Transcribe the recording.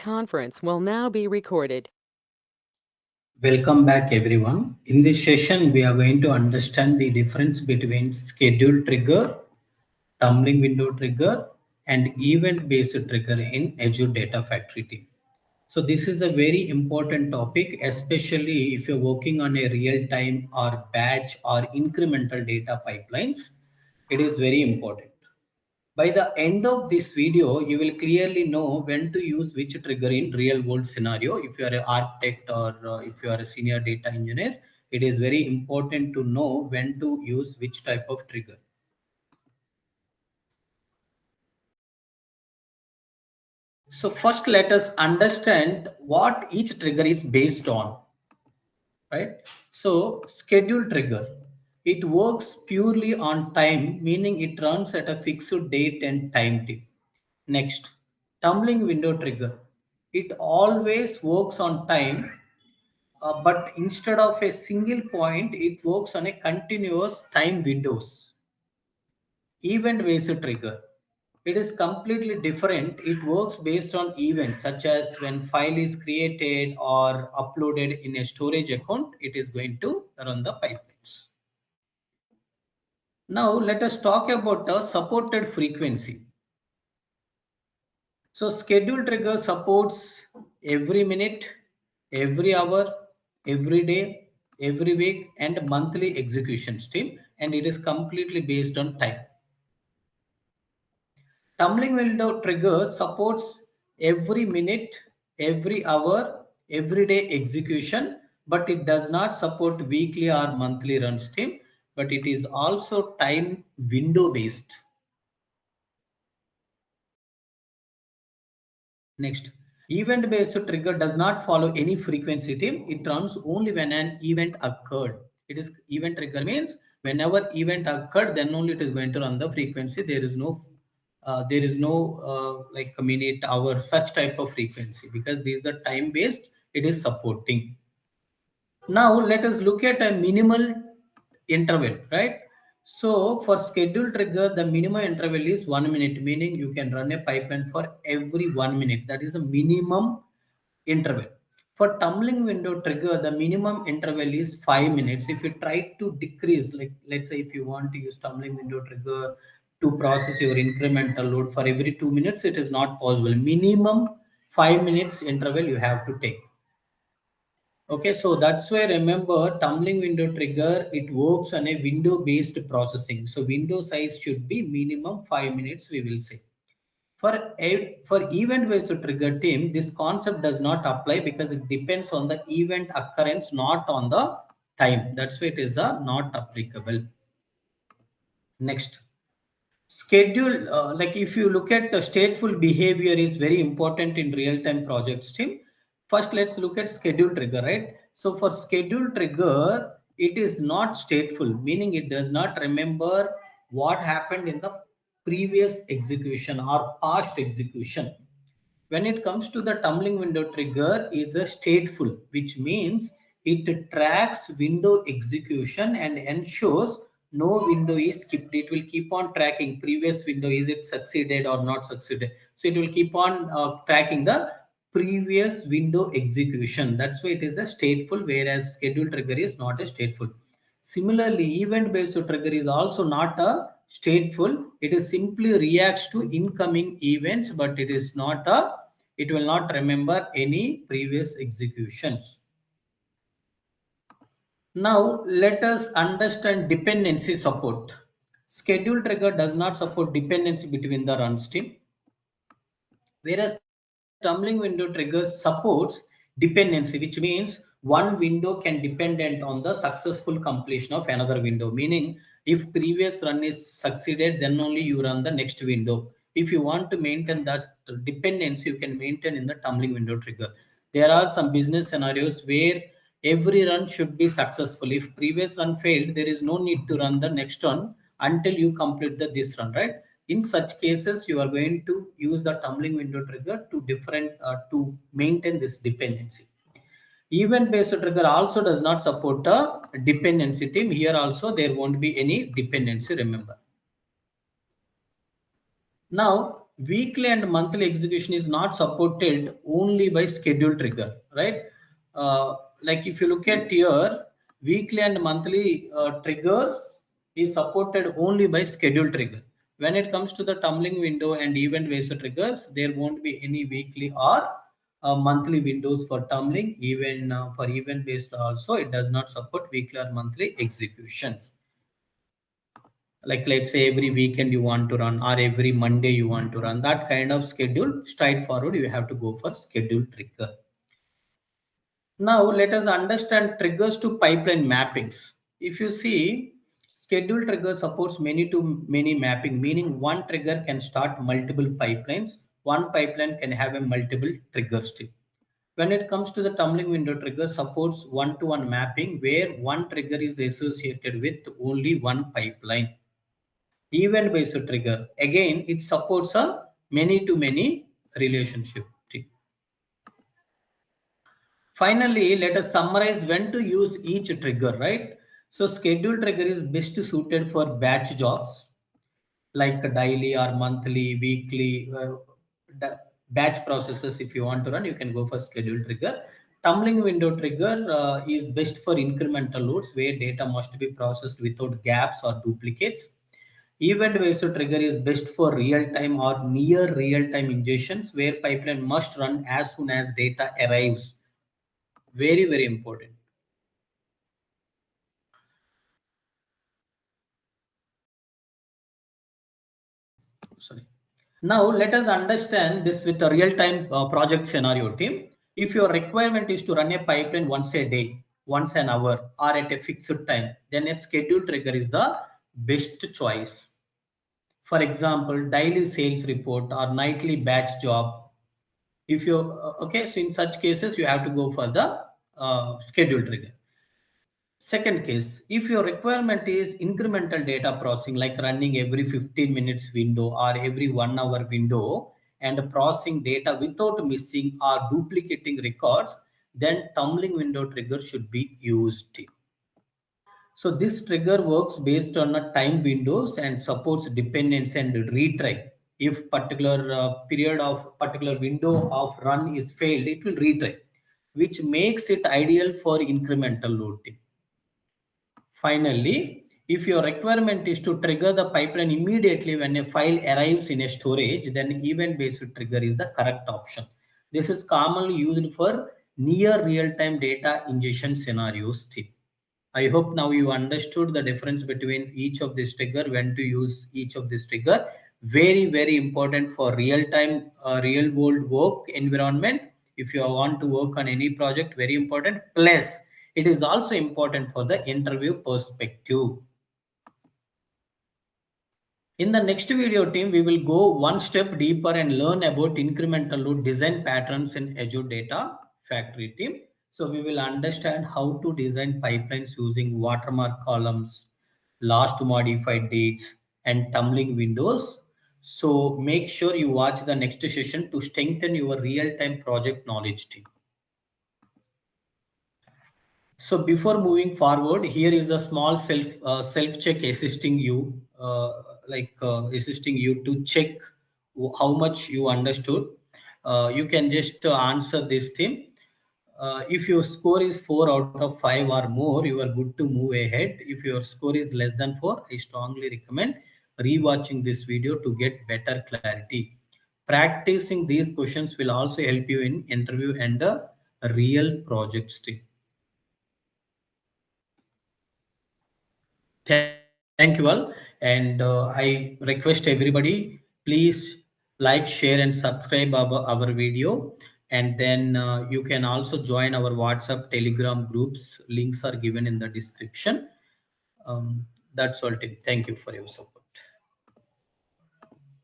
conference will now be recorded. Welcome back, everyone. In this session, we are going to understand the difference between schedule trigger, tumbling window trigger, and event-based trigger in Azure Data Factory team. So this is a very important topic, especially if you're working on a real-time or batch or incremental data pipelines. It is very important. By the end of this video, you will clearly know when to use which trigger in real world scenario. If you are an architect or if you are a senior data engineer, it is very important to know when to use which type of trigger. So first, let us understand what each trigger is based on, right? So schedule trigger, it works purely on time, meaning it runs at a fixed date and time tip. Next, tumbling window trigger. It always works on time, but instead of a single point, it works on a continuous time windows. Event-based trigger. It is completely different. It works based on events, such as when file is created or uploaded in a storage account, it is going to run the pipelines. Now, let us talk about the supported frequency. So schedule trigger supports every minute, every hour, every day, every week, and monthly execution stream, and it is completely based on time. Tumbling window trigger supports every minute, every hour, every day execution, but it does not support weekly or monthly run stream, but it is also time window based. Next, event-based trigger does not follow any frequency team. It runs only when an event occurred. It is event trigger means whenever event occurred, then only it is going to run the frequency. There is no like a minute, hour, such type of frequency, because these are time-based. It is supporting. Now let us look at a minimal interval, right? So for schedule trigger, the minimum interval is 1 minute, meaning you can run a pipeline for every 1 minute. That is the minimum interval. For tumbling window trigger, the minimum interval is 5 minutes. If you try to decrease, like let's say if you want to use tumbling window trigger to process your incremental load for every 2 minutes, it is not possible. Minimum 5 minutes interval you have to take. Okay, so that's why remember tumbling window trigger, it works on a window based processing. So window size should be minimum 5 minutes, we will say. For event based trigger team, this concept does not apply because it depends on the event occurrence, not on the time. That's why it is not applicable. Next, schedule, like if you look at the stateful behavior is very important in real-time projects team. First, let's look at schedule trigger, right? So for schedule trigger, it is not stateful, meaning it does not remember what happened in the previous execution or past execution. When it comes to the tumbling window trigger is a stateful, which means it tracks window execution and ensures no window is skipped. It will keep on tracking previous window, is it succeeded or not succeeded. So it will keep on tracking the previous window execution. That's why it is a stateful, whereas schedule trigger is not a stateful. Similarly, event-based trigger is also not a stateful. It is simply reacts to incoming events, but it is not a, it will not remember any previous executions. Now let us understand dependency support. Schedule trigger does not support dependency between the run stream, whereas tumbling window trigger supports dependency, which means one window can dependent on the successful completion of another window, meaning if previous run is succeeded, then only you run the next window. If you want to maintain that dependency, you can maintain in the tumbling window trigger. There are some business scenarios where every run should be successful. If previous run failed, there is no need to run the next run until you complete this run, right? In such cases, you are going to use the tumbling window trigger to maintain this dependency. Event based trigger also does not support a dependency team. Here also there won't be any dependency, remember. Now weekly and monthly execution is not supported only by schedule trigger, right? Like if you look at here, weekly and monthly triggers is supported only by schedule trigger. When it comes to the tumbling window and event based triggers, there won't be any weekly or monthly windows for tumbling. Even for event based also, it does not support weekly or monthly executions. Like let's say every weekend you want to run, or every Monday you want to run, that kind of schedule straightforward, you have to go for schedule trigger. Now let us understand triggers to pipeline mappings. If you see, schedule trigger supports many to many mapping, meaning one trigger can start multiple pipelines. One pipeline can have a multiple triggers too. When it comes to the tumbling window trigger, supports one-to-one mapping where one trigger is associated with only one pipeline. Event based trigger, again, it supports a many to many relationship. Finally, let us summarize when to use each trigger, right? So schedule trigger is best suited for batch jobs like daily or monthly, weekly, batch processes. If you want to run, you can go for schedule trigger. Tumbling window trigger is best for incremental loads where data must be processed without gaps or duplicates. Event based trigger is best for real time or near real time ingestions where pipeline must run as soon as data arrives. Very, very important. Sorry. Now let us understand this with a real time project scenario team. If your requirement is to run a pipeline once a day, once an hour, or at a fixed time, then a schedule trigger is the best choice. For example, daily sales report or nightly batch job. If you okay, so in such cases you have to go for the schedule trigger. Second case, if your requirement is incremental data processing, like running every 15 minutes window or every 1 hour window and processing data without missing or duplicating records, then tumbling window trigger should be used. So this trigger works based on a time windows and supports dependency and retry. If particular period of particular window of run is failed, it will retry, which makes it ideal for incremental loading. Finally, if your requirement is to trigger the pipeline immediately when a file arrives in a storage, then event-based trigger is the correct option. This is commonly used for near real-time data ingestion scenarios too. I hope now you understood the difference between each of this trigger, when to use each of this trigger. Very, very important for real-time, real-world work environment. If you want to work on any project, very important. Plus, it is also important for the interview perspective. In the next video team, we will go one step deeper and learn about incremental load design patterns in Azure Data Factory team. So we will understand how to design pipelines using watermark columns, last modified dates, and tumbling windows. So make sure you watch the next session to strengthen your real-time project knowledge team. So before moving forward, here is a small self check assisting you, assisting you to check how much you understood. You can just answer this thing. If your score is 4 out of 5 or more, you are good to move ahead. If your score is less than 4, I strongly recommend rewatching this video to get better clarity. Practicing these questions will also help you in interview and real projects too. Thank you all. And I request everybody, please like, share, and subscribe our video. And then you can also join our WhatsApp, Telegram groups. Links are given in the description. That's all, Tim. Thank you for your support.